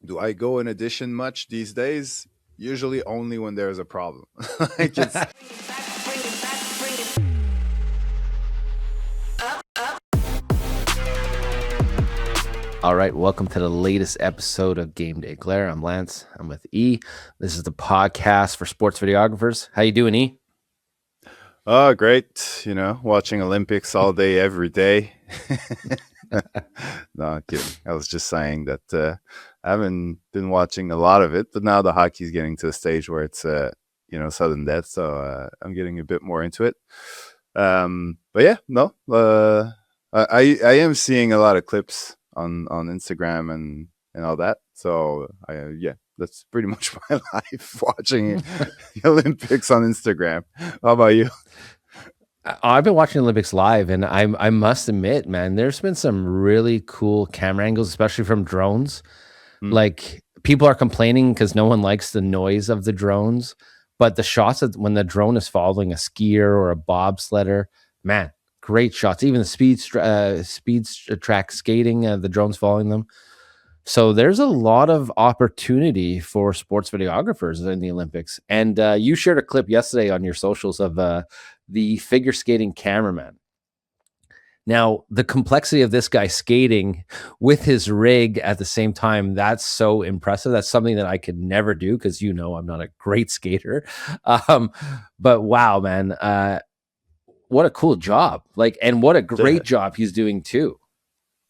Do I go in edition much these days? Usually only when there's a problem. Like it's All right, welcome to the latest episode of Game Day Glare. I'm Lance. I'm with E. This is the podcast for sports videographers. How you doing, E? oh great, watching Olympics all day, every day. No, I'm kidding. I was just saying that I haven't been watching a lot of it, but now the hockey's getting to a stage where it's sudden death, so I'm getting a bit more into it. But yeah, no, I am seeing a lot of clips on Instagram and all that. So that's pretty much my life, watching the Olympics on Instagram. How about you? I've been watching Olympics live, and I must admit, man, there's been some really cool camera angles, especially from drones. Like, people are complaining because no one likes the noise of the drones, but the shots when the drone is following a skier or a bobsledder, man, great shots. Even the speed track skating, the drones following them. So there's a lot of opportunity for sports videographers in the Olympics. And you shared a clip yesterday on your socials of the figure skating cameraman. Now, the complexity of this guy skating with his rig at the same time, that's so impressive. That's something that I could never do because, I'm not a great skater. But wow, man, what a cool job. And what a great job he's doing too.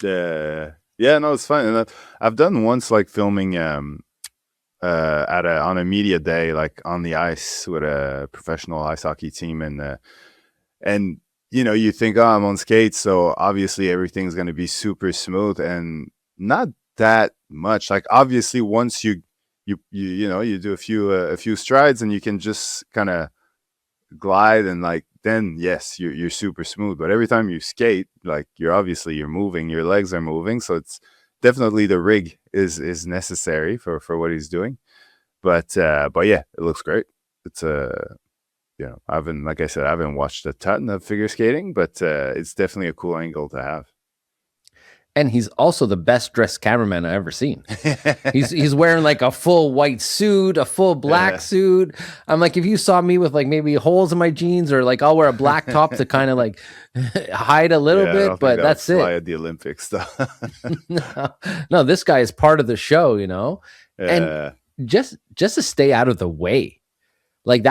Yeah, no, it's fun. And I've done once, like, filming on a media day, like on the ice with a professional ice hockey team, and you think, oh, I'm on skates, so obviously everything's going to be super smooth, and not that much. Like, obviously, once you do a few strides, and you can just kind of glide, and like then yes, you're super smooth. But every time you skate, like, you're moving, your legs are moving, so it's definitely the rig is necessary for what he's doing. But yeah, it looks great. It's like I said, I haven't watched a ton of figure skating, but it's definitely a cool angle to have. And he's also the best dressed cameraman I've ever seen. He's wearing like a full white suit, a full black suit. I'm like, if you saw me with like maybe holes in my jeans, or like I'll wear a black top to kind of like hide a little bit, but that's it. At the Olympics stuff. No, this guy is part of the show, and just to stay out of the way. Like,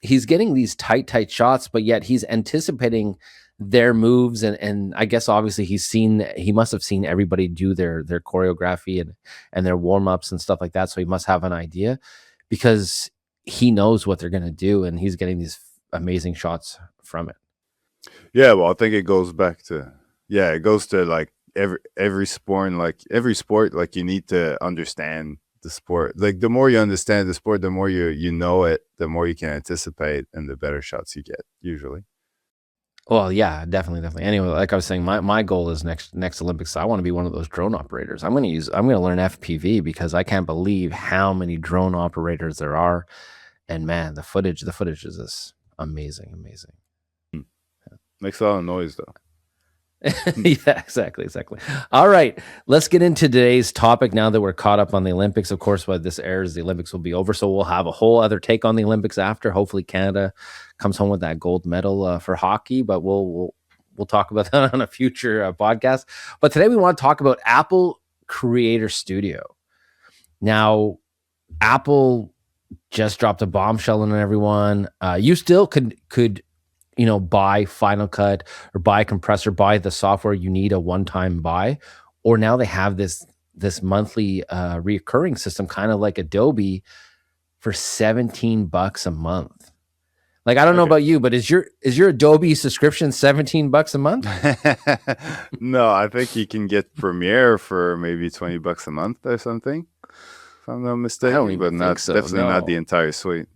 he's getting these tight shots, but yet he's anticipating their moves, and I guess obviously he must have seen everybody do their choreography and their warm-ups and stuff like that, so he must have an idea, because he knows what they're going to do, and he's getting these amazing shots from it. Yeah, well, I think it goes back to like every sport, like you need to understand the sport. Like, the more you understand the sport, the more you know it, the more you can anticipate, and the better shots you get usually. Well, yeah, definitely. Anyway, like I was saying, my goal is next Olympics, I want to be one of those drone operators. I'm going to learn FPV, because I can't believe how many drone operators there are. And man, the footage is just amazing. Makes a lot of noise though. Yeah, exactly. All right, let's get into today's topic now that we're caught up on the Olympics. Of course, when this airs, the Olympics will be over, so we'll have a whole other take on the Olympics after. Hopefully Canada comes home with that gold medal for hockey, but we'll talk about that on a future podcast. But today we want to talk about Apple Creator Studio. Now, Apple just dropped a bombshell on everyone. You still could buy Final Cut or buy compressor, buy the software. You need a one-time buy, or now they have this monthly recurring system, kind of like Adobe, for $17 a month. Like, I don't know about you, but is your Adobe subscription $17 a month? No, I think you can get Premiere for maybe $20 a month or something, if I'm not mistaken. I don't even think so. Definitely not the entire suite.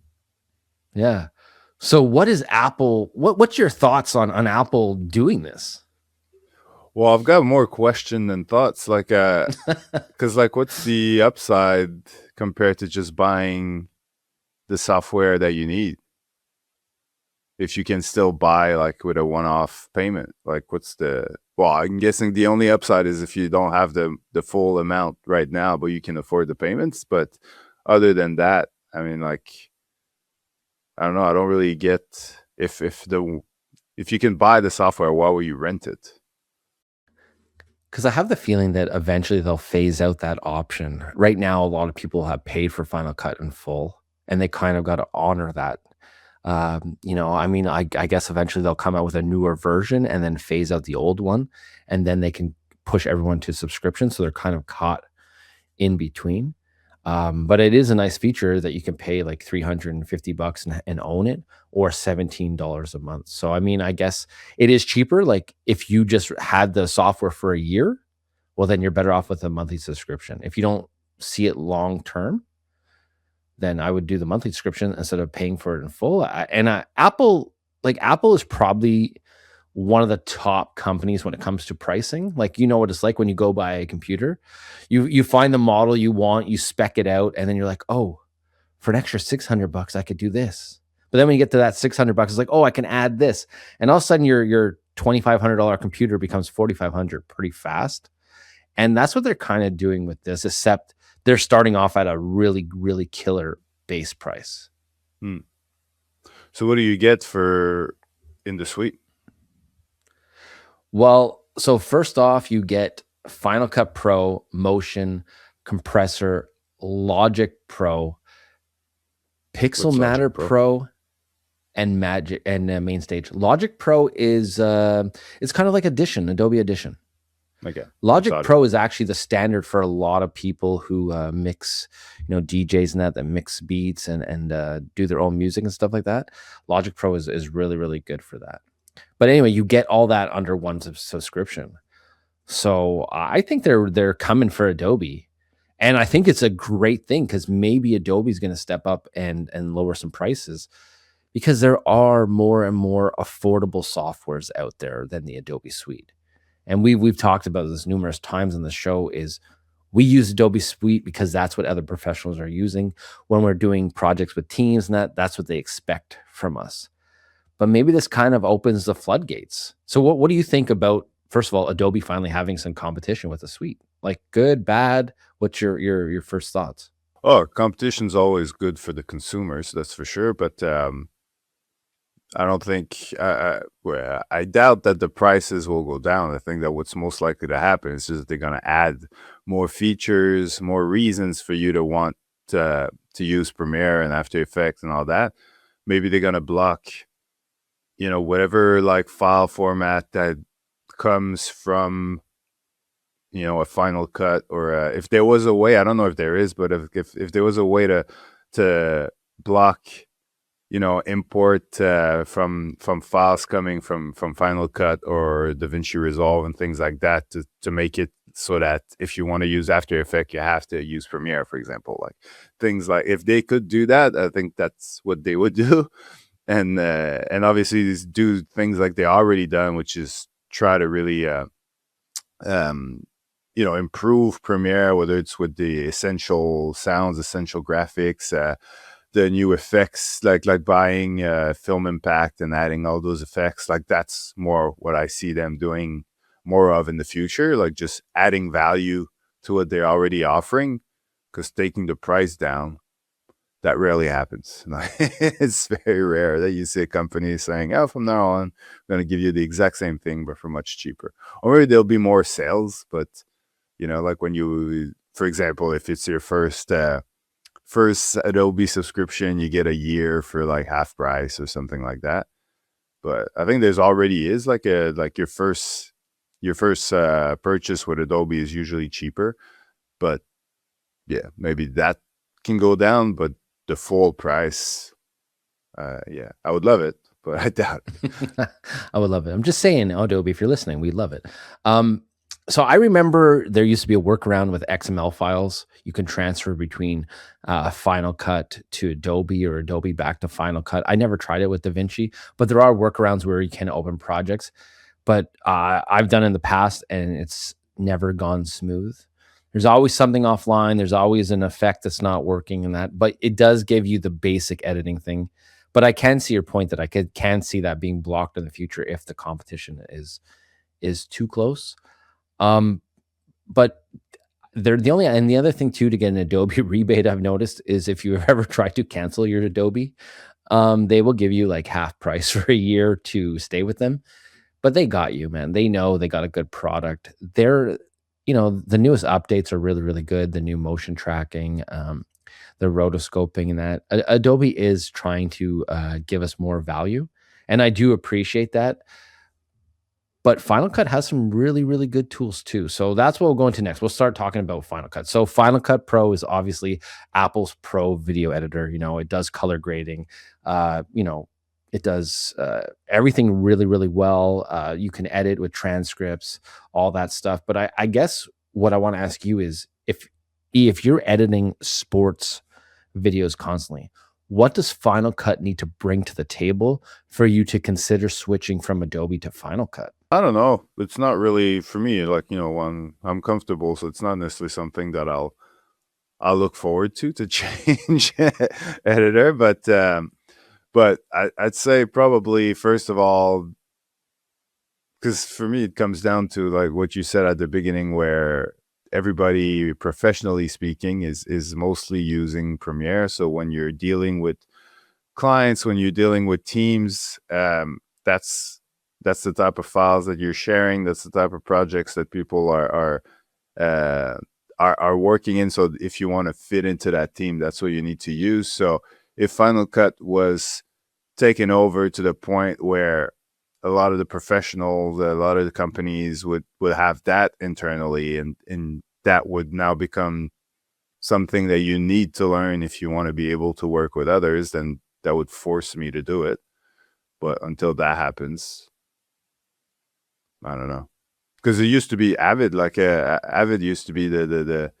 Yeah. So what is Apple? What's your thoughts on Apple doing this? Well, I've got more question than thoughts. Like, because like, what's the upside compared to just buying the software that you need? If you can still buy, like, with a one-off payment, like, what's the Well, I'm guessing the only upside is if you don't have the full amount right now, but you can afford the payments. But other than that, I mean, like, I don't know. I don't really get if you can buy the software, why would you rent it? Because I have the feeling that eventually they'll phase out that option. Right now, a lot of people have paid for Final Cut in full, and they kind of got to honor that. I mean, I guess eventually they'll come out with a newer version and then phase out the old one, and then they can push everyone to subscription. So they're kind of caught in between. But it is a nice feature that you can pay like 350 bucks and own it, or $17 a month. So I mean, I guess it is cheaper. Like if you just had the software for a year, well, then you're better off with a monthly subscription. If you don't see it long term, then I would do the monthly subscription instead of paying for it in full. Apple is probably one of the top companies when it comes to pricing. Like, you know what it's like when you go buy a computer, you find the model you want, you spec it out, and then you're like, oh, for an extra 600 bucks, I could do this. But then when you get to that 600 bucks, it's like, oh, I can add this, and all of a sudden your $2,500 computer becomes 4,500 pretty fast. And that's what they're kind of doing with this, except they're starting off at a really, really killer base price. Hmm. So what do you get for in the suite? Well, so first off, you get Final Cut Pro, Motion, Compressor, Logic Pro, Pixel What's Matter Logic Pro? Pro, and Magic and Main Stage. Logic Pro is it's kind of like Edition, Adobe Edition. Okay. Logic Got it. Pro is actually the standard for a lot of people who mix, DJs and that mix beats and do their own music and stuff like that. Logic Pro is really, really good for that. But anyway, you get all that under one subscription. So I think they're coming for Adobe, and I think it's a great thing because maybe Adobe's going to step up and lower some prices, because there are more and more affordable softwares out there than the Adobe Suite. And we've talked about this numerous times on the show. Is we use Adobe Suite because that's what other professionals are using when we're doing projects with teams, and that's what they expect from us. But maybe this kind of opens the floodgates. So what do you think about, first of all, Adobe finally having some competition with the suite? Like, good, bad? What's your first thoughts? Oh, competition's always good for the consumers, that's for sure. But I don't think well, I doubt that the prices will go down. I think that what's most likely to happen is just they're going to add more features, more reasons for you to want to use Premiere and After Effects and all that. Maybe they're going to block, whatever like file format that comes from, a Final Cut, or if there was a way, I don't know if there is, but if there was a way to block, import from files coming from Final Cut or DaVinci Resolve and things like that, to make it so that if you want to use After Effects, you have to use Premiere, for example. Like things like, if they could do that, I think that's what they would do. And obviously do things like they already done, which is try to really improve Premiere, whether it's with the essential sounds, essential graphics, the new effects, like buying Film Impact and adding all those effects. Like that's more what I see them doing more of in the future, like just adding value to what they're already offering, because taking the price down, that rarely happens. It's very rare that you see a company saying, oh, from now on, I'm going to give you the exact same thing, but for much cheaper. Or maybe there'll be more sales, but, like when you, for example, if it's your first Adobe subscription, you get a year for like half price or something like that. But I think there's already is like your first purchase with Adobe is usually cheaper. But yeah, maybe that can go down, but the full price, yeah, I would love it, but I doubt it. I would love it. I'm just saying, Adobe, if you're listening, we love it. So I remember there used to be a workaround with XML files. You can transfer between Final Cut to Adobe, or Adobe back to Final Cut. I never tried it with DaVinci, but there are workarounds where you can open projects. But I've done in the past, and it's never gone smooth. There's always something offline. There's always an effect that's not working, and that. But it does give you the basic editing thing. But I can see your point that I can see that being blocked in the future if the competition is is too close. Um, but they're the only and the other thing too to get an Adobe rebate I've noticed is if you ever try to cancel your Adobe, they will give you like half price for a year to stay with them. But they got you, man. They know they got a good product. The newest updates are really, really good. The new motion tracking, the rotoscoping, and that Adobe is trying to give us more value, and I do appreciate that. But Final Cut has some really, really good tools too. So that's what we'll go into next. We'll start talking about Final Cut. So Final Cut Pro is obviously Apple's pro video editor. It does color grading. It does everything really, really well. You can edit with transcripts, all that stuff. But I guess what I want to ask you is if you're editing sports videos constantly, what does Final Cut need to bring to the table for you to consider switching from Adobe to Final Cut? I don't know. It's not really for me. Like, when I'm comfortable, so it's not necessarily something that I'll look forward to change editor. But I'd say probably first of all, because for me it comes down to like what you said at the beginning, where everybody, professionally speaking, is mostly using Premiere. So when you're dealing with clients, when you're dealing with teams, that's the type of files that you're sharing. That's the type of projects that people are working in. So if you want to fit into that team, that's what you need to use. So if Final Cut was taken over to the point where a lot of the professionals, a lot of the companies would have that internally, and that would now become something that you need to learn if you want to be able to work with others, then that would force me to do it. But until that happens, I don't know. Because it used to be Avid, like Avid used to be the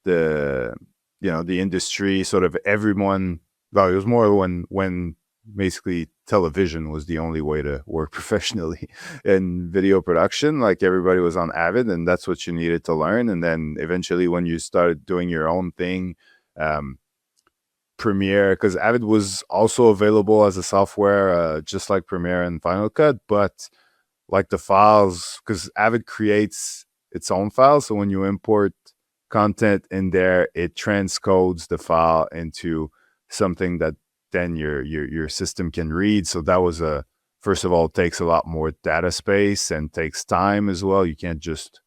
the industry sort of everyone. Well, it was more when basically television was the only way to work professionally in video production. Like everybody was on Avid, and that's what you needed to learn. And then eventually, when you started doing your own thing, Premiere, because Avid was also available as a software, just like Premiere and Final Cut, but like the files, because Avid creates its own files. So when you import content in there, it transcodes the file into something that then your system can read. So that was first of all, it takes a lot more data space and takes time as well. You can't just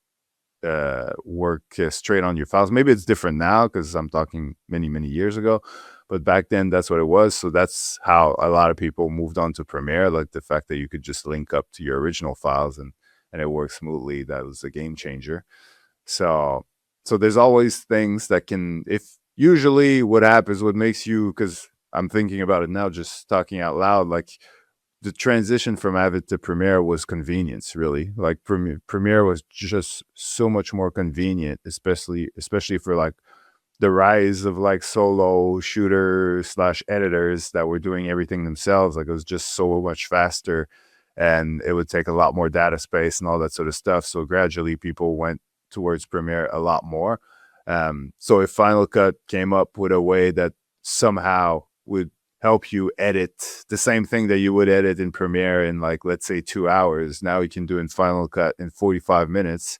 work straight on your files. Maybe it's different now because I'm talking many, many years ago. But back then, that's what it was. So that's how a lot of people moved on to Premiere, like the fact that you could just link up to your original files and it works smoothly. That was a game changer. So there's always things that can, if usually what happens, what makes you, because I'm thinking about it now, just talking out loud, like the transition from Avid to Premiere was convenience, really. Like Premiere was just so much more convenient, especially for like the rise of like solo shooters / editors that were doing everything themselves. Like it was just so much faster, and it would take a lot more data space and all that sort of stuff. So gradually people went towards Premiere a lot more. So if Final Cut came up with a way that somehow would help you edit the same thing that you would edit in Premiere in, like, let's say 2 hours, now you can do in Final Cut in 45 minutes.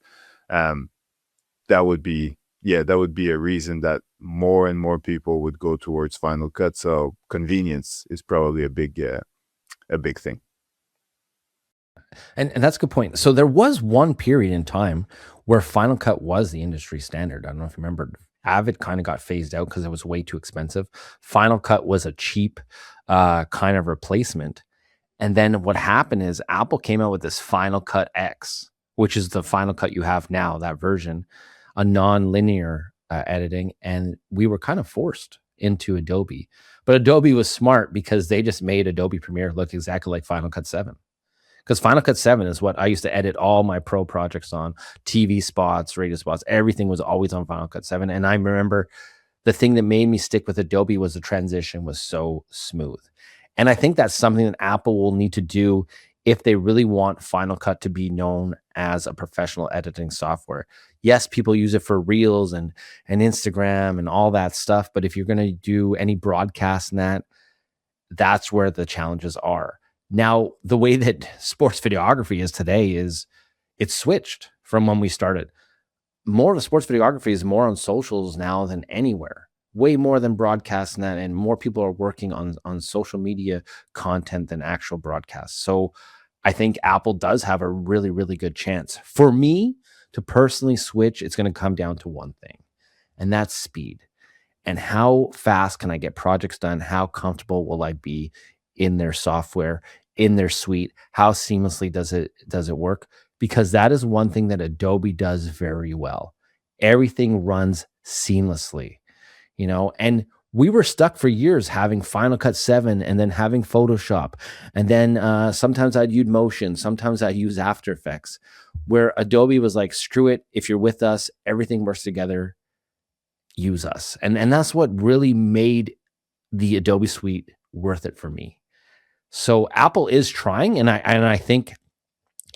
That would be a reason that more and more people would go towards Final Cut. So convenience is probably a big thing. And that's a good point. So there was one period in time where Final Cut was the industry standard. I don't know if you remember. Avid kind of got phased out because it was way too expensive. Final Cut was a cheap kind of replacement. And then what happened is Apple came out with this Final Cut X, which is the Final Cut you have now, that version, a non-linear editing, and we were kind of forced into Adobe. But Adobe was smart because they just made Adobe Premiere look exactly like Final Cut 7. Because Final Cut 7 is what I used to edit all my pro projects on, TV spots, radio spots, everything was always on Final Cut 7. And I remember the thing that made me stick with Adobe was the transition was so smooth. And I think that's something that Apple will need to do if they really want Final Cut to be known as a professional editing software. Yes, people use it for Reels and Instagram and all that stuff. But if you're going to do any broadcast in that's where the challenges are. Now, the way that sports videography is today is It's switched from when we started. More of the sports videography is more on socials now than anywhere, way more than broadcast, and more people are working on social media content than actual broadcasts. So I think Apple does have a really, really good chance. For me to personally switch, it's going to come down to one thing, and that's speed. And how fast can I get projects done? How comfortable will I be in their software, in their suite? How seamlessly does it work? Because that is one thing that Adobe does very well. Everything runs seamlessly, and we were stuck for years having Final Cut 7 and then having Photoshop. And then sometimes I'd use Motion, sometimes I'd use After Effects, where Adobe was like, screw it. If you're with us, everything works together, use us. And that's what really made the Adobe suite worth it for me. So Apple is trying, and I think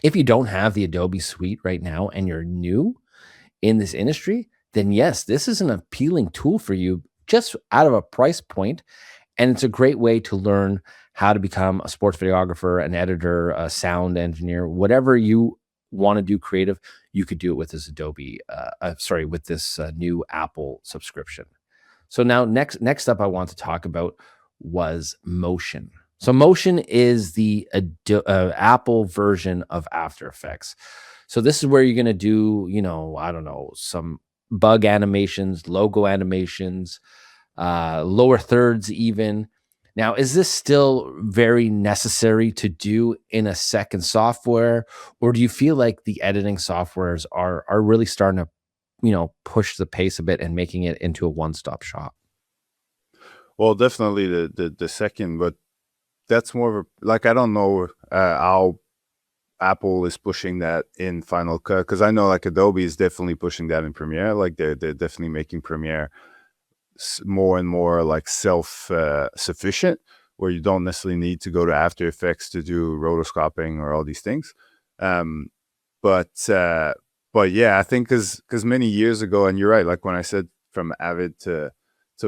if you don't have the Adobe suite right now and you're new in this industry, then yes, this is an appealing tool for you just out of a price point. And it's a great way to learn how to become a sports videographer, an editor, a sound engineer, whatever you want to do creative, you could do it with this with this new Apple subscription. So now next up I want to talk about was Motion. So Motion is the Apple version of After Effects. So this is where you're going to do, I don't know, some bug animations, logo animations, lower thirds even. Now, is this still very necessary to do in a second software, or do you feel like the editing softwares are really starting to, push the pace a bit and making it into a one-stop shop? Well, definitely the second, but that's more of a, like, I don't know how Apple is pushing that in Final Cut, because I know like Adobe is definitely pushing that in Premiere. Like they're definitely making Premiere more and more like self sufficient, where you don't necessarily need to go to After Effects to do rotoscoping or all these things. Um, but yeah, I think because many years ago, and you're right, like when I said from Avid to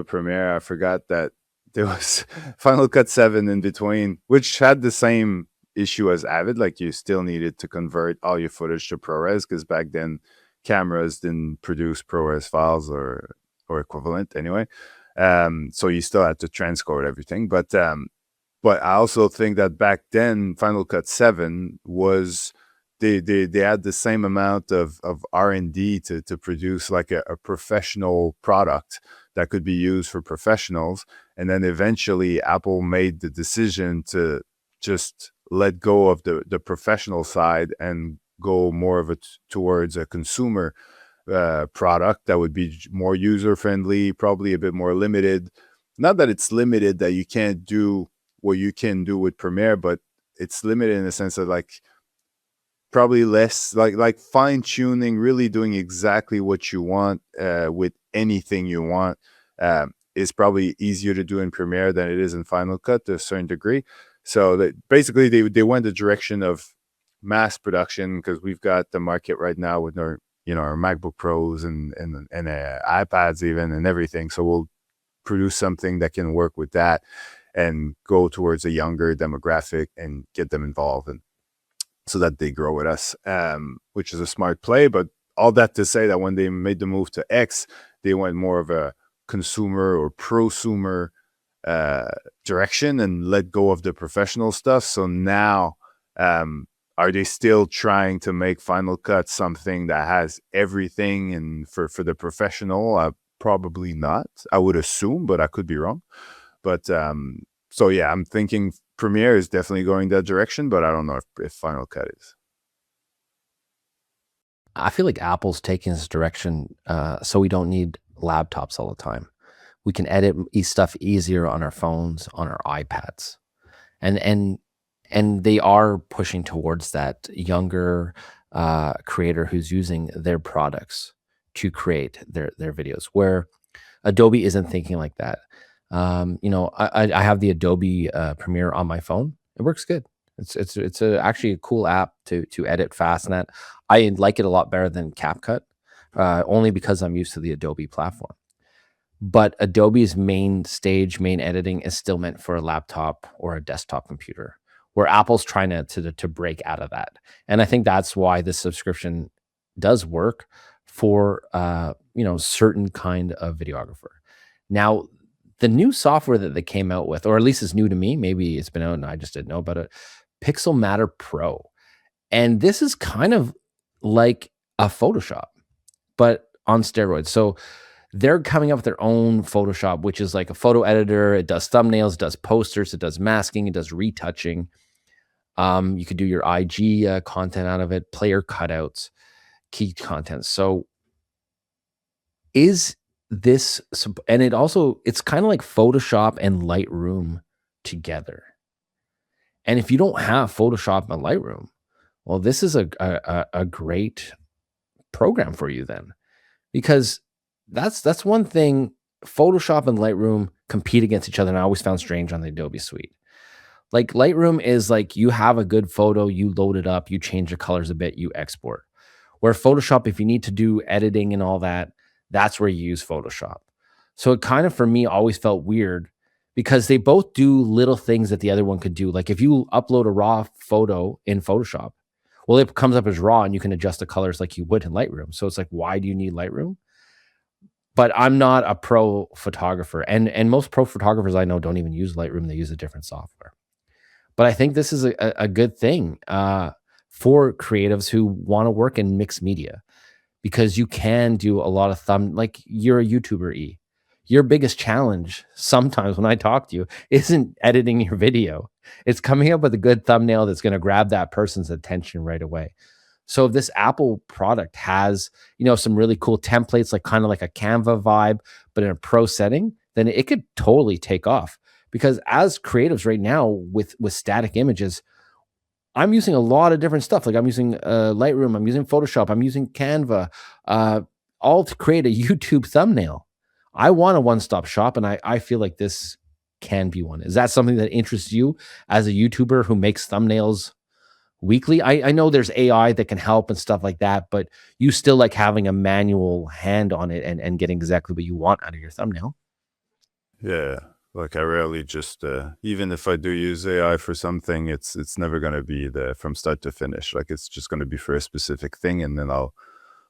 Premiere, I forgot that there was Final Cut 7 in between, which had the same issue as Avid. Like you still needed to convert all your footage to ProRes, because back then cameras didn't produce ProRes files or equivalent anyway. So you still had to transcode everything. But I also think that back then Final Cut 7 was they had the same amount of R&D to produce like a professional product that could be used for professionals. And then eventually Apple made the decision to just let go of the professional side and go more of it towards a consumer product that would be more user friendly, probably a bit more limited. Not that it's limited that you can't do what you can do with Premiere, but it's limited in the sense that like probably less like fine tuning, really doing exactly what you want with anything you want is probably easier to do in Premiere than it is in Final Cut to a certain degree. So that basically they went the direction of mass production, because we've got the market right now with our our MacBook Pros and iPads even and everything. So we'll produce something that can work with that and go towards a younger demographic and get them involved, and so that they grow with us, which is a smart play. But all that to say that when they made the move to X, they went more of a consumer or prosumer direction and let go of the professional stuff. So now, are they still trying to make Final Cut something that has everything and for the professional? Probably not, I would assume, but I could be wrong. But so yeah, I'm thinking Premiere is definitely going that direction, but I don't know if Final Cut is. I feel like Apple's taking this direction so we don't need laptops all the time. We can edit stuff easier on our phones, on our iPads, and they are pushing towards that younger creator who's using their products to create their videos, where Adobe isn't thinking like that. I have the Adobe Premiere on my phone. It works good. It's actually a cool app to edit fast, and that I like it a lot better than CapCut, only because I'm used to the Adobe platform. But Adobe's main editing is still meant for a laptop or a desktop computer, where Apple's trying to break out of that. And I think that's why this subscription does work for certain kind of videographer. Now, the new software that they came out with, or at least it's new to me, maybe it's been out and I just didn't know about it, Pixelmator Pro. And this is kind of like a Photoshop, but on steroids. So they're coming up with their own Photoshop, which is like a photo editor. It does thumbnails, it does posters, it does masking, it does retouching. You could do your IG content out of it, player cutouts, key content. So is this, and it's kind of like Photoshop and Lightroom together. And if you don't have Photoshop and Lightroom, well, this is a great program for you then, because that's one thing. Photoshop and Lightroom compete against each other, and I always found strange on the Adobe suite. Like Lightroom is like you have a good photo, you load it up, you change the colors a bit, you export. Where Photoshop, if you need to do editing and all that, that's where you use Photoshop. So it kind of, for me, always felt weird because they both do little things that the other one could do. Like if you upload a raw photo in Photoshop, well, it comes up as raw and you can adjust the colors like you would in Lightroom. So it's like, why do you need Lightroom? But I'm not a pro photographer, and most pro photographers I know don't even use Lightroom; they use a different software. But I think this is a good thing for creatives who want to work in mixed media, because you can do a lot of like you're a YouTuber. Your biggest challenge sometimes when I talk to you isn't editing your video. It's coming up with a good thumbnail that's going to grab that person's attention right away. So if this Apple product has, some really cool templates, like kind of like a Canva vibe, but in a pro setting, then it could totally take off. Because as creatives right now with static images, I'm using a lot of different stuff. Like I'm using Lightroom, I'm using Photoshop, I'm using Canva, all to create a YouTube thumbnail. I want a one-stop shop, and I feel like this can be one. Is that something that interests you as a YouTuber who makes thumbnails weekly? I know there's AI that can help and stuff like that, but you still like having a manual hand on it and getting exactly what you want out of your thumbnail. Yeah, like I rarely just even if I do use AI for something, it's never gonna be the from start to finish. Like it's just gonna be for a specific thing, and then I'll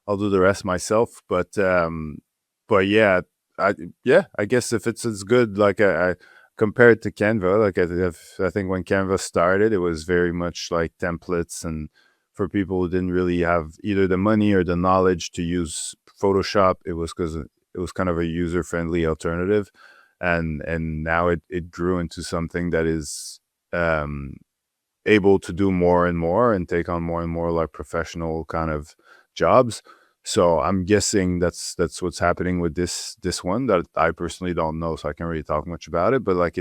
do the rest myself. But yeah, I guess if it's as good, like I compared to Canva, like I think when Canva started, it was very much like templates, and for people who didn't really have either the money or the knowledge to use Photoshop, it was because it was kind of a user friendly alternative, and now it grew into something that is able to do more and more and take on more and more like professional kind of jobs. So I'm guessing that's what's happening with this one that I personally don't know, so I can't really talk much about it. But like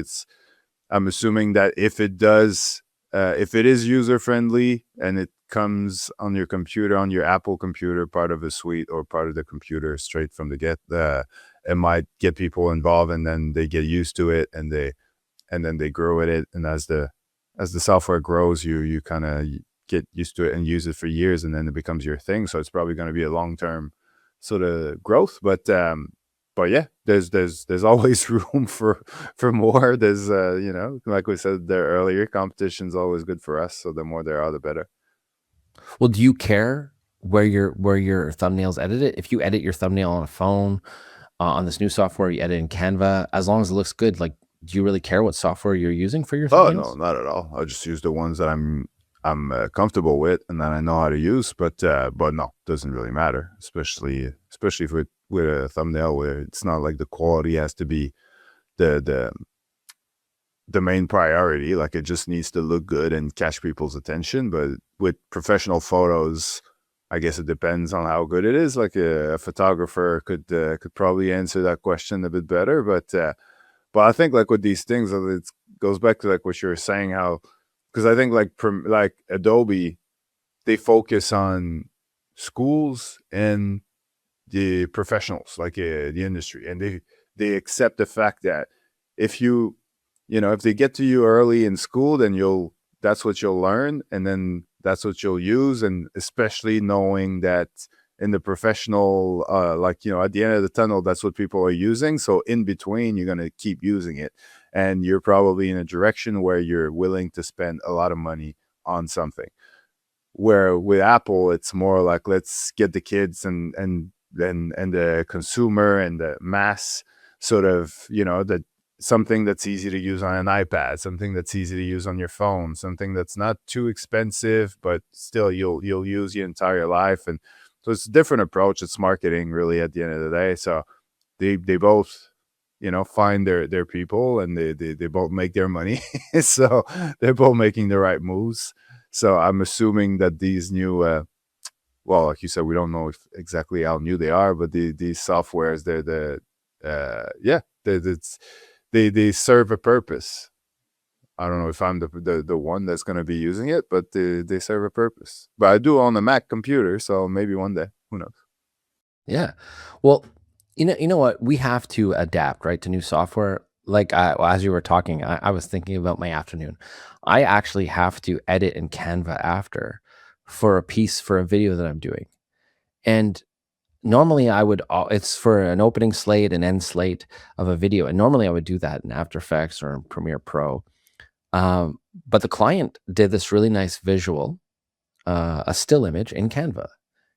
I'm assuming that if it is user friendly and it comes on your computer, on your Apple computer, part of a suite or part of the computer straight from the get, it might get people involved, and then they get used to it, and then they grow with it. And as the software grows, you kind of get used to it and use it for years, and then it becomes your thing. So it's probably going to be a long-term sort of growth, but yeah, there's always room for more. There's like we said there earlier, competition's always good for us, so the more there are, the better. Well, do you care where your thumbnails edited? If you edit your thumbnail on a phone, on this new software, you edit in Canva, as long as it looks good, like, do you really care what software you're using for your Oh no, thumbnails? not at all. I just use the ones that I'm comfortable with and that I know how to use. But no, doesn't really matter, especially if with a thumbnail where it's not like the quality has to be the main priority. Like it just needs to look good and catch people's attention. But with professional photos, I guess it depends on how good it is. Like a photographer could probably answer that question a bit better. But I think like with these things, it goes back to like what you were saying, how, because I think like Adobe, they focus on schools and the professionals, like the industry, and they accept the fact that if if they get to you early in school, then that's what you'll learn, and then that's what you'll use. And especially knowing that in the professional, at the end of the tunnel, that's what people are using. So in between, you're going to keep using it. and you're probably in a direction where you're willing to spend a lot of money on something. Where with Apple, it's more like, let's get the kids and the consumer and the mass sort of, that something that's easy to use on an iPad, something that's easy to use on your phone, something that's not too expensive, but still you'll use your entire life. And so it's a different approach. It's marketing really at the end of the day. So they both, find their people, and they both make their money. So they're both making the right moves. So I'm assuming that these new, well, like you said, we don't know if exactly how new they are, but these softwares, they serve a purpose. I don't know if I'm the one that's going to be using it, but they serve a purpose. But I do own a Mac computer, so maybe one day, who knows? Yeah. Well, you know what? We have to adapt, right, to new software. Like as you were talking, I was thinking about my afternoon. I actually have to edit in Canva after for a piece for a video that I'm doing. And normally I would, it's for an opening slate and end slate of a video. And normally I would do that in After Effects or in Premiere Pro. But the client did this really nice visual, a still image in Canva,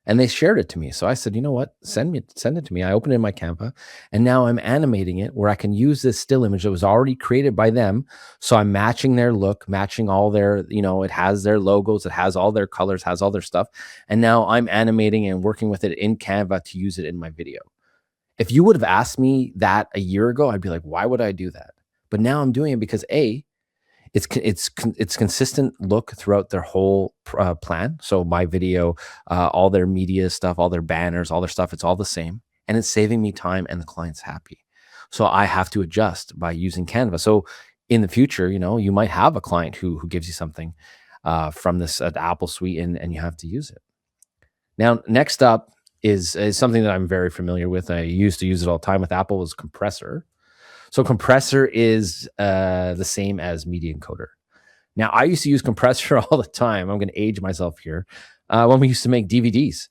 and they shared it to me. So I said, you know what? Send it to me. I opened it in my Canva, and now I'm animating it where I can use this still image that was already created by them. So I'm matching their look, matching all their, it has their logos, it has all their colors, has all their stuff. And now I'm animating and working with it in Canva to use it in my video. If you would have asked me that a year ago, I'd be like, why would I do that? But now I'm doing it because it's consistent look throughout their whole plan. So my video, all their media stuff, all their banners, all their stuff, it's all the same, and it's saving me time, and the client's happy. So I have to adjust by using Canva. So in the future, you might have a client who gives you something from this Apple suite, and you have to use it. Now, next up is something that I'm very familiar with. I used to use it all the time with Apple, was Compressor. So Compressor is the same as Media Encoder. Now, I used to use Compressor all the time. I'm going to age myself here. When we used to make DVDs,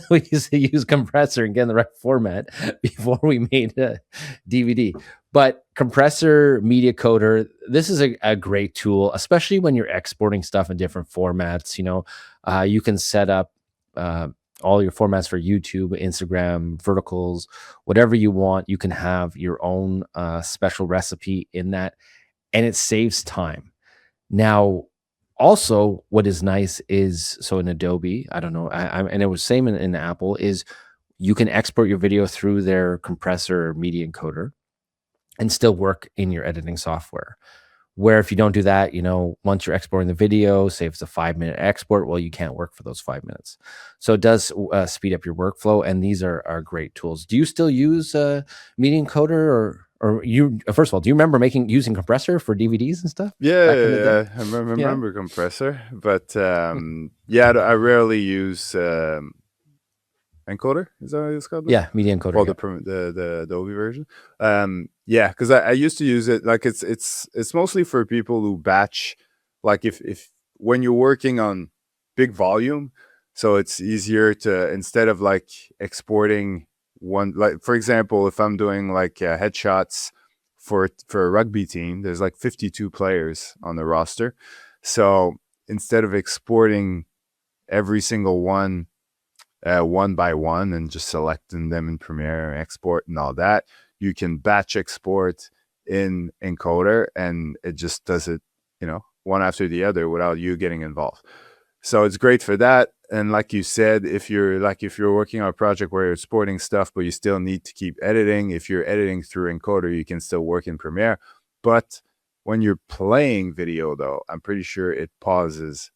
we used to use Compressor and get in the right format before we made a DVD. But Compressor, Media Coder, this is a great tool, especially when you're exporting stuff in different formats. You can set up all your formats for YouTube, Instagram, verticals, whatever you want. You can have your own special recipe in that, and it saves time. Now, also, what is nice is, so in Adobe, I don't know, and it was same in Apple, is you can export your video through their compressor or media encoder and still work in your editing software. Where if you don't do that, once you're exporting the video, say if it's a 5-minute export, well, you can't work for those 5 minutes. So it does speed up your workflow, and these are great tools. Do you still use Media Encoder, or you? First of all, do you remember using Compressor for DVDs and stuff? Yeah, I remember Compressor, but I rarely use encoder. Is that what it's called? Yeah, Media Encoder. Well, the Adobe version. Because I used to use it. Like it's mostly for people who batch. Like if when you're working on big volume, so it's easier to, instead of like exporting one, like for example, if I'm doing like headshots for a rugby team, there's like 52 players on the roster. So instead of exporting every single one by one and just selecting them in Premiere, export and all that, you can batch export in Encoder, and it just does it, one after the other without you getting involved. So it's great for that. And like you said, if you're working on a project where you're exporting stuff, but you still need to keep editing, if you're editing through Encoder, you can still work in Premiere. But when you're playing video, though, I'm pretty sure it pauses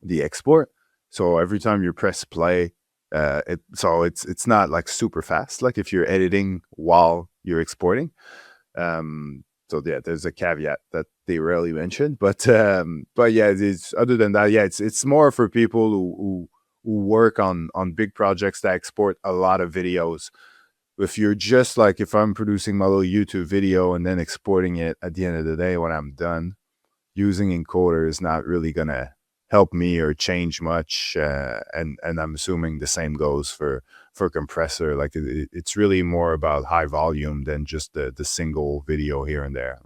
the export. So every time you press play, it's not like super fast, like if you're editing while you're exporting. So yeah, there's a caveat that they rarely mention, but yeah, it's, other than that, yeah, it's more for people who work on big projects that export a lot of videos. If you're just like, if I'm producing my little YouTube video and then exporting it at the end of the day when I'm done, using encoder is not really gonna help me or change much. And I'm assuming the same goes for for compressor. Like it's really more about high volume than just the single video here and there.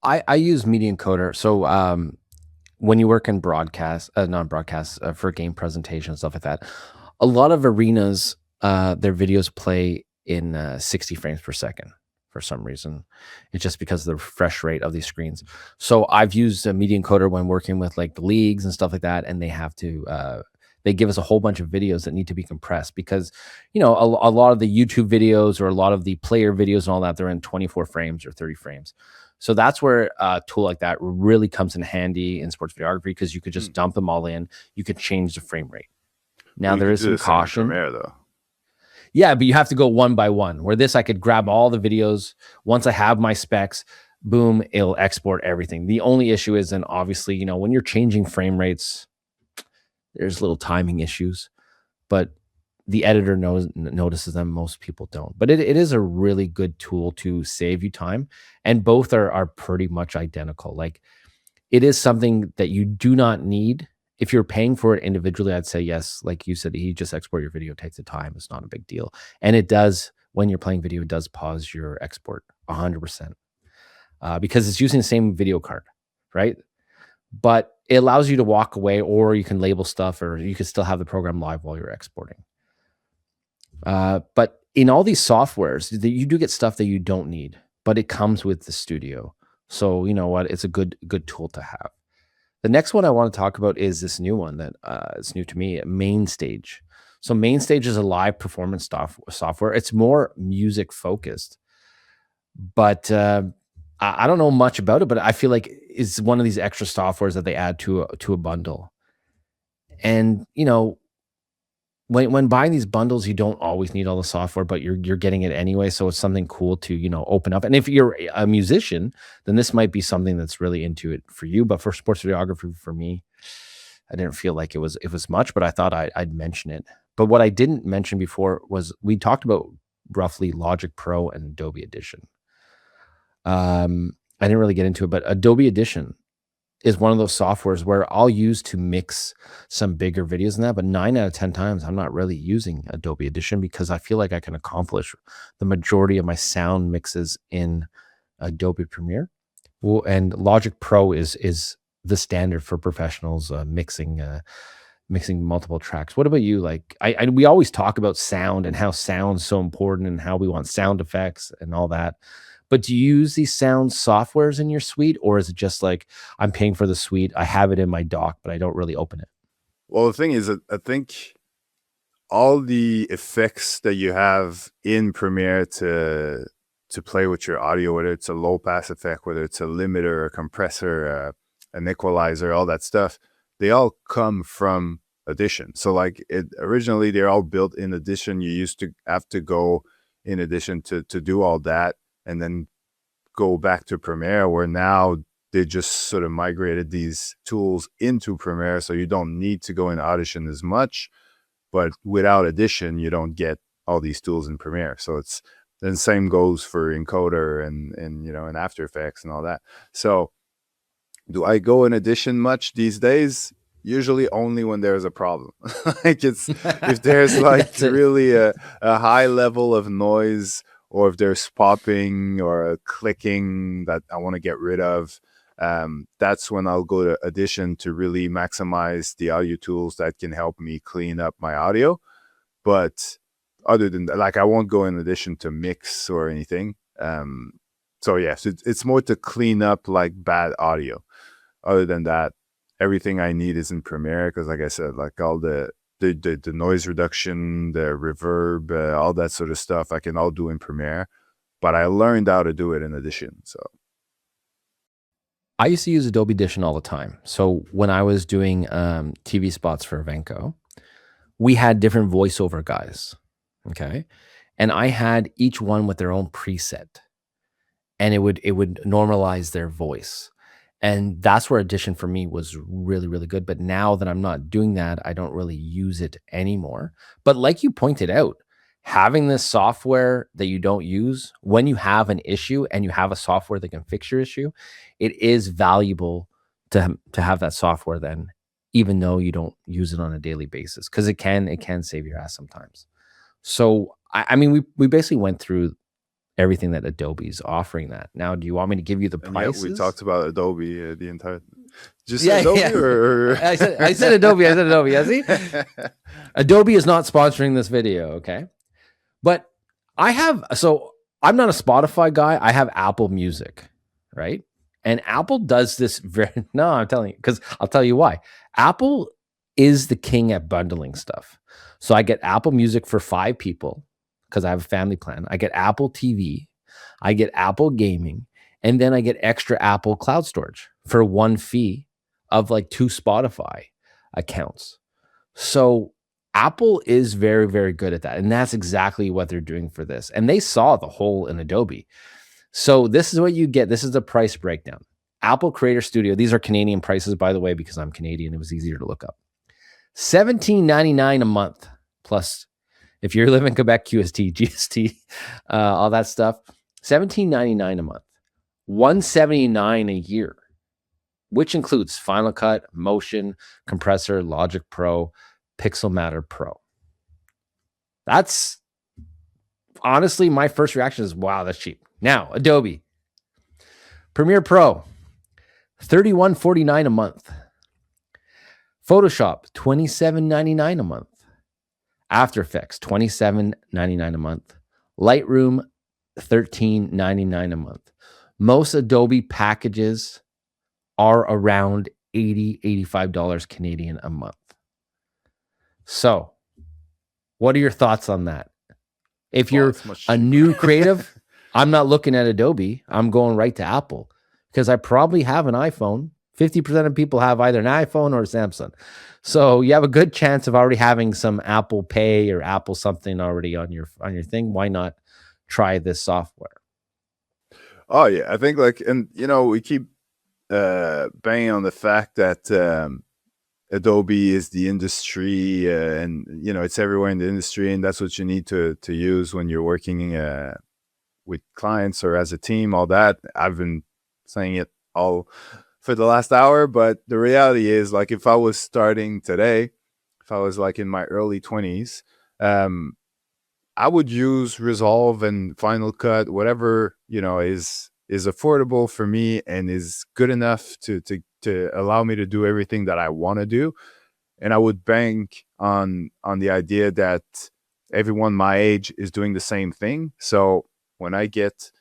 I use media encoder. So when you work in broadcast, not broadcast, for game presentation and stuff like that, a lot of arenas, their videos play in 60 frames per second for some reason. It's just because of the refresh rate of these screens. So I've used a media encoder when working with like the leagues and stuff like that, and they give us a whole bunch of videos that need to be compressed because a lot of the YouTube videos or a lot of the player videos and all that, they're in 24 frames or 30 frames. So that's where a tool like that really comes in handy in sports videography because you could just dump them all in. You could change the frame rate. Now Well, you there could is do some the same in caution. Premiere though. Yeah, but you have to go one by one. Where this, I could grab all the videos. Once I have my specs, boom, it'll export everything. The only issue is then obviously, when you're changing frame rates, there's little timing issues, but the editor notices them. Most people don't. But it is a really good tool to save you time. And both are pretty much identical. Like it is something that you do not need. If you're paying for it individually, I'd say yes. Like you said, you just export your video, takes the time. It's not a big deal. And it does, when you're playing video, it does pause your export 100%, because it's using the same video card, right? But it allows you to walk away, or you can label stuff, or you can still have the program live while you're exporting. But in all these softwares, you do get stuff that you don't need, but it comes with the studio. So you know what? It's a good tool to have. The next one I want to talk about is this new one that is new to me, MainStage. So MainStage is a live performance software. It's more music focused, but I don't know much about it. But I feel like it's one of these extra softwares that they add to a bundle. And when buying these bundles, you don't always need all the software, but you're getting it anyway. So it's something cool to open up. And if you're a musician, then this might be something that's really into it for you. But for sports videography, for me, I didn't feel like it was much, but I thought I'd mention it. But what I didn't mention before was we talked about roughly Logic Pro and Adobe Audition. I didn't really get into it, but Adobe Audition is one of those softwares where I'll use to mix some bigger videos in that, but 9 out of 10 times I'm not really using Adobe Audition because I feel like I can accomplish the majority of my sound mixes in Adobe Premiere. Well, and Logic Pro is the standard for professionals mixing multiple tracks. What about you? Like we always talk about sound and how sound's so important and how we want sound effects and all that. But do you use these sound softwares in your suite, or is it just like I'm paying for the suite, I have it in my dock, but I don't really open it? Well, the thing is that I think all the effects that you have in Premiere to play with your audio, whether it's a low pass effect, whether it's a limiter, a compressor, an equalizer, all that stuff, they all come from Audition. So like originally they're all built in Audition. You used to have to go in Audition to do all that, and then go back to Premiere, where now they just sort of migrated these tools into Premiere, so you don't need to go in Audition as much. But without Audition, you don't get all these tools in Premiere. So it's then same goes for encoder and and After Effects and all that. So do I go in Audition much these days? Usually only when there's a problem. Like if there's like really a high level of noise, or if there's popping or a clicking that I want to get rid of, that's when I'll go to Audition to really maximize the audio tools that can help me clean up my audio. But other than that, like I won't go in Audition to mix or anything. So yes, it's more to clean up like bad audio. Other than that, everything I need is in Premiere because, like I said, like all the noise reduction, the reverb, all that sort of stuff, I can all do in Premiere. But I learned how to do it in Audition. So I used to use Adobe Audition all the time. So when I was doing TV spots for Venco, we had different voiceover guys. Okay. And I had each one with their own preset, and it would normalize their voice. And that's where Audition for me was really, really good. But now that I'm not doing that, I don't really use it anymore. But like you pointed out, having this software that you don't use when you have an issue and you have a software that can fix your issue, it is valuable to have that software then even though you don't use it on a daily basis, because it can save your ass sometimes. So I mean, we basically went through everything that Adobe's offering that. Now, do you want me to give you the And yeah, we prices? talked about Adobe the entire. Did you say Yeah, Adobe yeah. or? I said Adobe. I said Adobe. Yeah, see, Adobe is not sponsoring this video, okay? But I'm not a Spotify guy. I have Apple Music, right? And Apple does this very no, I'm telling you, because I'll tell you why. Apple is the king at bundling stuff. So I get Apple Music for 5 people because I have a family plan. I get Apple TV, I get Apple Gaming, and then I get extra Apple cloud storage for one fee of like 2 Spotify accounts. So Apple is very, very good at that. And that's exactly what they're doing for this. And they saw the hole in Adobe. So this is what you get. This is the price breakdown. Apple Creator Studio. These are Canadian prices, by the way, because I'm Canadian. It was easier to look up. $17.99 a month. Plus, if you live in Quebec, QST, GST, all that stuff. $17.99 a month. $179 a year, which includes Final Cut, Motion, Compressor, Logic Pro, Pixelmator Pro. That's honestly my first reaction is, wow, that's cheap. Now, Adobe Premiere Pro, $31.49 a month. Photoshop, $27.99 a month. After Effects, $27.99 a month. Lightroom, $13.99 a month. Most Adobe packages are around $80, $85 Canadian a month. So, what are your thoughts on that? If you're a new creative, I'm not looking at Adobe. I'm going right to Apple because I probably have an iPhone. 50% of people have either an iPhone or a Samsung. So you have a good chance of already having some Apple Pay or Apple something already on your thing. Why not try this software? Oh yeah, I think like, and we keep banging on the fact that Adobe is the industry, and it's everywhere in the industry, and that's what you need to use when you're working with clients or as a team. All that I've been saying it all for the last hour, but the reality is, like, if I was starting today, if I was like in my early 20s, I would use Resolve and Final Cut, whatever is affordable for me and is good enough to allow me to do everything that I want to do. And I would bank on the idea that everyone my age is doing the same thing. So when I get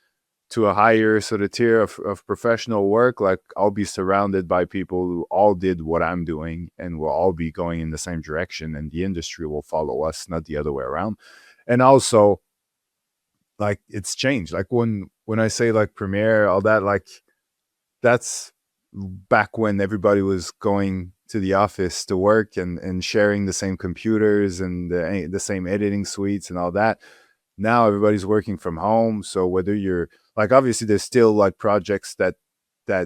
to a higher sort of tier of professional work, like, I'll be surrounded by people who all did what I'm doing, and we'll all be going in the same direction, and the industry will follow us, not the other way around. And also, like, it's changed. Like, when I say like Premiere, all that, like, that's back when everybody was going to the office to work and sharing the same computers and the same editing suites and all that. Now everybody's working from home. So whether you're like, obviously there's still like projects that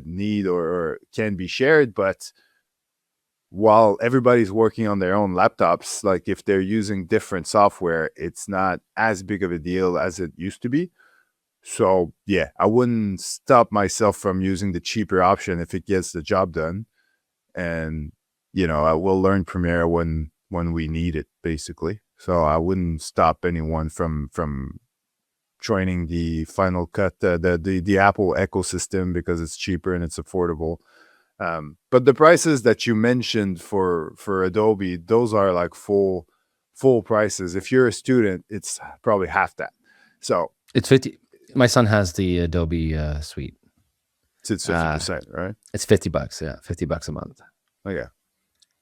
need or can be shared, but while everybody's working on their own laptops, like, if they're using different software, it's not as big of a deal as it used to be. So yeah, I wouldn't stop myself from using the cheaper option if it gets the job done. And I will learn Premiere when we need it, basically. So I wouldn't stop anyone from joining the Final Cut, the Apple ecosystem, because it's cheaper and it's affordable. But the prices that you mentioned for Adobe, those are like full prices. If you're a student, it's probably half that. So it's 50. My son has the Adobe suite. It's 50%, right? It's $50. Yeah, $50 a month. Oh yeah.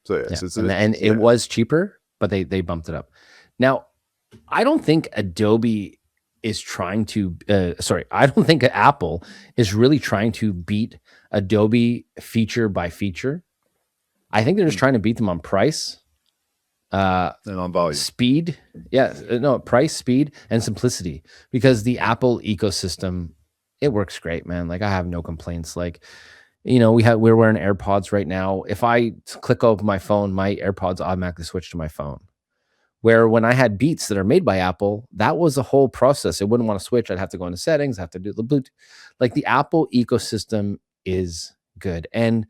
So yeah, yeah. So it was cheaper, but they bumped it up. Now, I don't think Adobe is trying to. I don't think Apple is really trying to beat Adobe feature by feature. I think they're just trying to beat them on price, and on volume, speed. Yeah, no, price, speed, and simplicity. Because the Apple ecosystem, it works great, man. Like, I have no complaints. Like, we're wearing AirPods right now. If I click over my phone, my AirPods automatically switch to my phone. Where when I had Beats that are made by Apple, that was a whole process. It wouldn't want to switch. I'd have to go into settings, have to do the Bluetooth. Like, the Apple ecosystem is good. And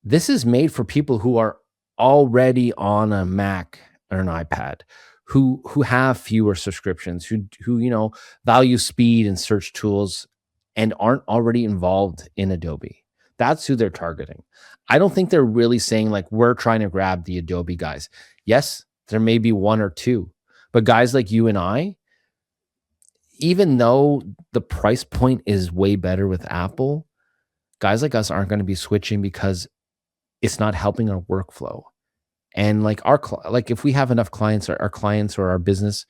This is made for people who are already on a Mac or an iPad, who have fewer subscriptions, who value speed and search tools and aren't already involved in Adobe. That's who they're targeting. I don't think they're really saying like we're trying to grab the Adobe guys. Yes, there may be one or two, but guys like you and I, even though the price point is way better with Apple, guys like us aren't going to be switching because it's not helping our workflow. And like like if we have enough clients, our clients or our business,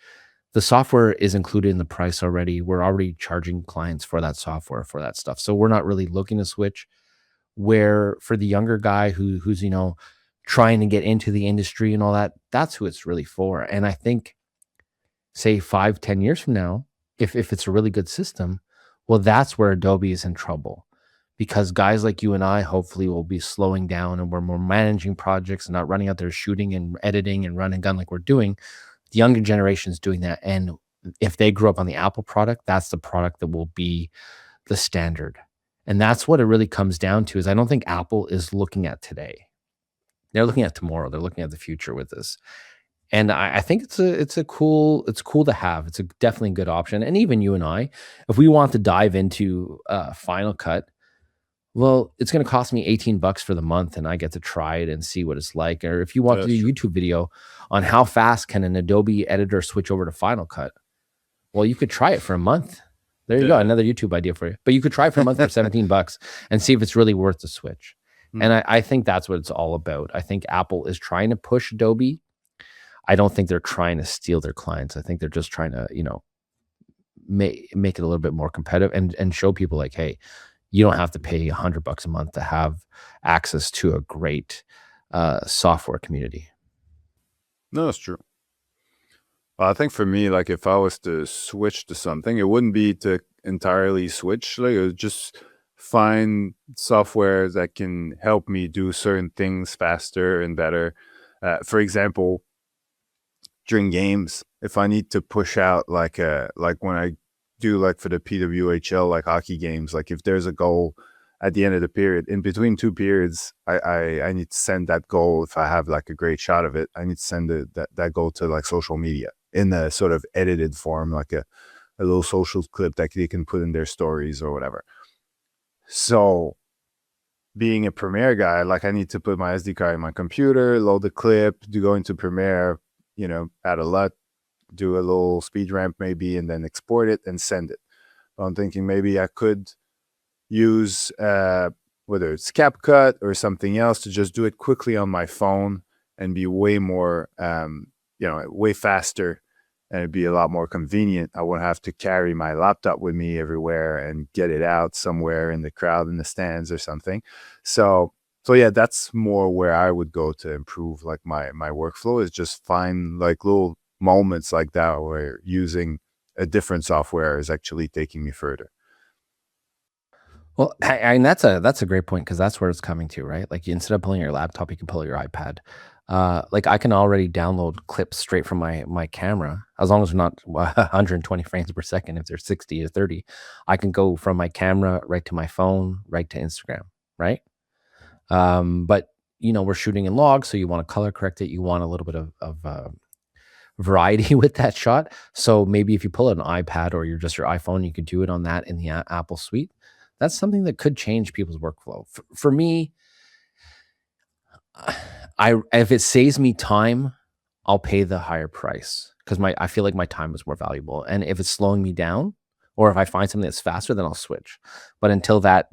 the software is included in the price already. We're already charging clients for that software for that stuff. So we're not really looking to switch. Where for the younger guy who's trying to get into the industry and all that, that's who it's really for. And I think say 5-10 years from now, if it's a really good system, well, that's where Adobe is in trouble because guys like you and I hopefully will be slowing down and we're more managing projects and not running out there shooting and editing and run and gun like we're doing. The younger generation is doing that. And if they grew up on the Apple product, that's the product that will be the standard. And that's what it really comes down to is I don't think Apple is looking at today. They're looking at tomorrow. They're looking at the future with this. And I think it's cool to have. It's a definitely good option. And even you and I, if we want to dive into Final Cut, well, it's going to cost me 18 bucks for the month and I get to try it and see what it's like. Or if you want Yeah, to that's do a true. YouTube video on how fast can an Adobe editor switch over to Final Cut, well, you could try it for a month. There you go, Yeah. another YouTube idea for you. But you could try it for a month for 17 bucks and see if it's really worth the switch. Hmm. And I think that's what it's all about. I think Apple is trying to push Adobe. I don't think they're trying to steal their clients. I think they're just trying to, make it a little bit more competitive and show people like, hey, you don't have to pay $100 a month to have access to a great software community. No, that's true. Well, I think for me, like if I was to switch to something, it wouldn't be to entirely switch. Like it would just find software that can help me do certain things faster and better. For example, during games, if I need to push out like when I do like for the PWHL like hockey games, like if there's a goal at the end of the period, in between two periods, I need to send that goal. If I have like a great shot of it, I need to send that goal to like social media in a sort of edited form, like a little social clip that they can put in their stories or whatever. So being a Premiere guy, like I need to put my SD card in my computer, load the clip, do go into Premiere, add a LUT, do a little speed ramp maybe, and then export it and send it. But I'm thinking maybe I could use whether it's CapCut or something else to just do it quickly on my phone and be way more, way faster, and it'd be a lot more convenient. I wouldn't have to carry my laptop with me everywhere and get it out somewhere in the crowd in the stands or something. So yeah, that's more where I would go to improve like my workflow is just find like little moments like that where using a different software is actually taking me further. Well, and that's a great point because that's where it's coming to, right? Like instead of pulling your laptop, you can pull your iPad. Like I can already download clips straight from my camera as long as they're not 120 frames per second. If they're 60 to 30, I can go from my camera right to my phone, right to Instagram, right? But we're shooting in log, so you want to color correct it. You want a little bit of variety with that shot. So maybe if you pull out an iPad or you're just your iPhone, you could do it on that in the Apple Suite. That's something that could change people's workflow. For me, I if it saves me time, I'll pay the higher price because my I feel like my time is more valuable. And if it's slowing me down, or if I find something that's faster, then I'll switch. But until that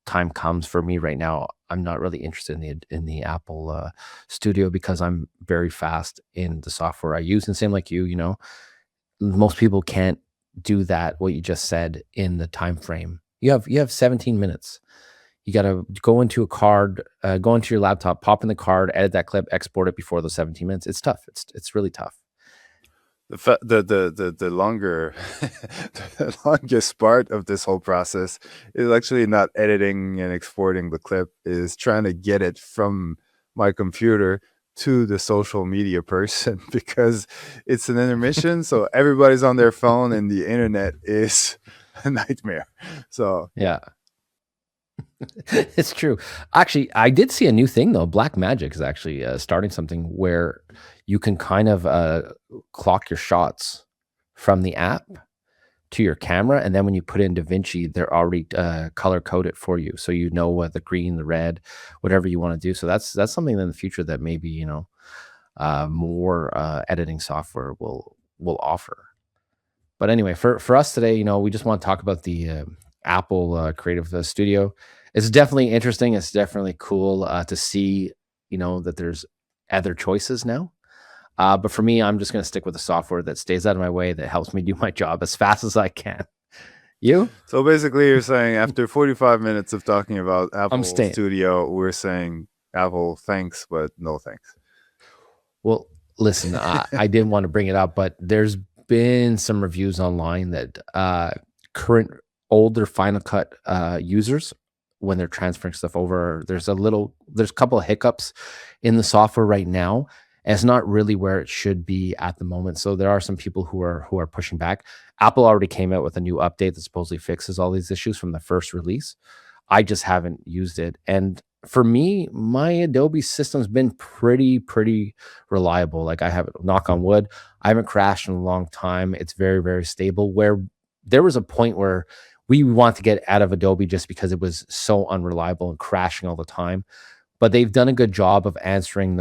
time comes for me right now, I'm not really interested in the Apple Studio because I'm very fast in the software I use. And same like most people can't do that what you just said in the time frame. You have 17 minutes. You got to go into your laptop, pop in the card, edit that clip, export it before those 17 minutes. It's tough. It's really tough. The longer the longest part of this whole process is actually not editing and exporting the clip, is trying to get it from my computer to the social media person because it's an intermission, so everybody's on their phone and the internet is a nightmare. So yeah. Yeah. It's true. Actually, I did see a new thing though. Black Magic is actually starting something where you can kind of clock your shots from the app to your camera, and then when you put in DaVinci, they're already color coded for you, so you know what the green, the red, whatever you want to do. So that's something in the future that maybe more editing software will offer. But anyway, for us today, we just want to talk about the Apple Creative Studio. It's definitely interesting. It's definitely cool to see, that there's other choices now. But for me, I'm just going to stick with the software that stays out of my way, that helps me do my job as fast as I can. You? So basically, you're saying after 45 minutes of talking about Apple staying. Studio, we're saying Apple thanks, but no thanks. Well, listen, I didn't want to bring it up, but there's been some reviews online that current older Final Cut users, when they're transferring stuff over, there's a couple of hiccups in the software right now, and it's not really where it should be at the moment. So there are some people who are pushing back. Apple already came out with a new update that supposedly fixes all these issues from the first release. I just haven't used it, and for me, my Adobe system's been pretty reliable. Like, I have, knock on wood, I haven't crashed in a long time. It's very, very stable. Where there was a point where we want to get out of Adobe just because it was so unreliable and crashing all the time. But they've done a good job of answering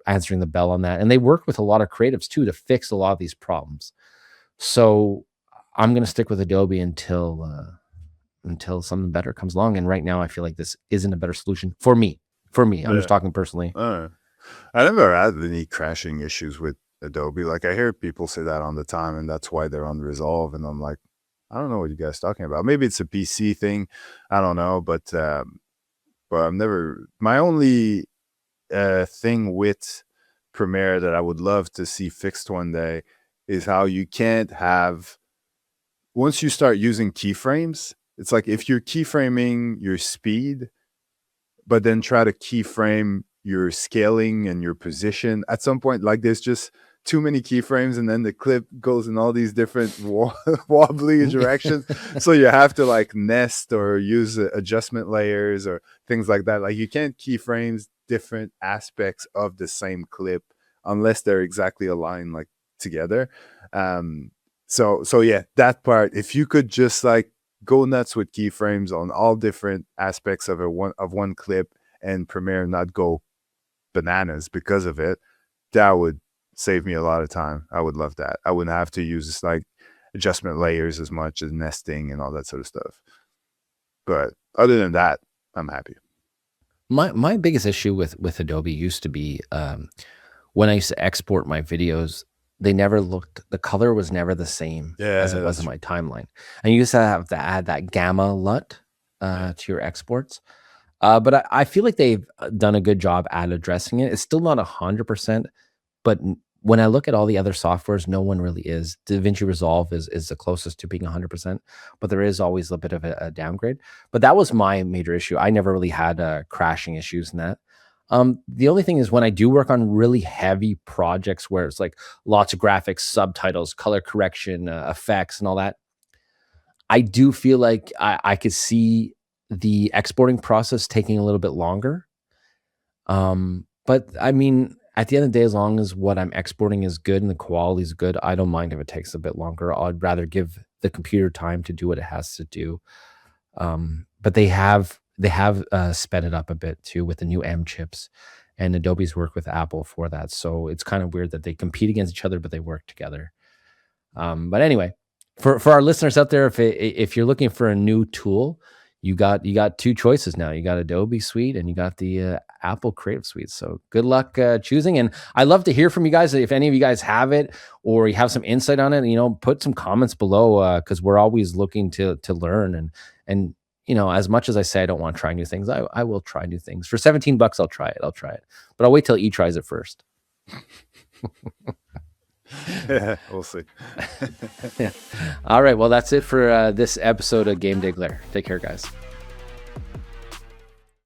answering the bell on that. And they work with a lot of creatives too to fix a lot of these problems. So I'm going to stick with Adobe until something better comes along. And right now, I feel like this isn't a better solution for me. I'm just talking personally. I never had any crashing issues with Adobe. Like, I hear people say that on the time, and that's why they're unresolved. And I'm like, I don't know what you guys are talking about. Maybe it's a PC thing. I don't know. But I've never. My only thing with Premiere that I would love to see fixed one day is how you can't have, once you start using keyframes, it's like if you're keyframing your speed, but then try to keyframe your scaling and your position, at some point, like, there's just too many keyframes, and then the clip goes in all these different wobbly directions. So you have to like nest or use adjustment layers or things like that. Like, you can't keyframes different aspects of the same clip unless they're exactly aligned, like, together. So yeah, that part, if you could just like go nuts with keyframes on all different aspects of one clip, and Premiere not go bananas because of it, that would save me a lot of time. I would love that. I wouldn't have to use like adjustment layers as much as nesting and all that sort of stuff. But other than that, I'm happy. My biggest issue with Adobe used to be when I used to export my videos, the color was never the same as it was in my timeline. And you used to have to add that gamma LUT to your exports. But I feel like they've done a good job at addressing it. It's still not 100%, but when I look at all the other softwares, no one really is. DaVinci Resolve is the closest to being 100%, but there is always a bit of a downgrade. But that was my major issue. I never really had crashing issues in that. The only thing is, when I do work on really heavy projects where it's like lots of graphics, subtitles, color correction, effects, and all that, I do feel like I could see the exporting process taking a little bit longer. But I mean, at the end of the day, as long as what I'm exporting is good and the quality is good, I don't mind if it takes a bit longer. I'd rather give the computer time to do what it has to do. But they have sped it up a bit too with the new M chips, and Adobe's work with Apple for that. So it's kind of weird that they compete against each other, but they work together. But anyway, for our listeners out there, if you're looking for a new tool, you got two choices now. You got Adobe Suite and you got the Apple Creative Suite. So good luck choosing. And I'd love to hear from you guys. If any of you guys have it or you have some insight on it, put some comments below, because we're always looking to learn. And as much as I say I don't want to try new things, I will try new things. For $17, I'll try it. But I'll wait till E tries it first. Yeah, we'll see. Yeah. All right. Well, that's it for this episode of Game Day Glare. Take care, guys.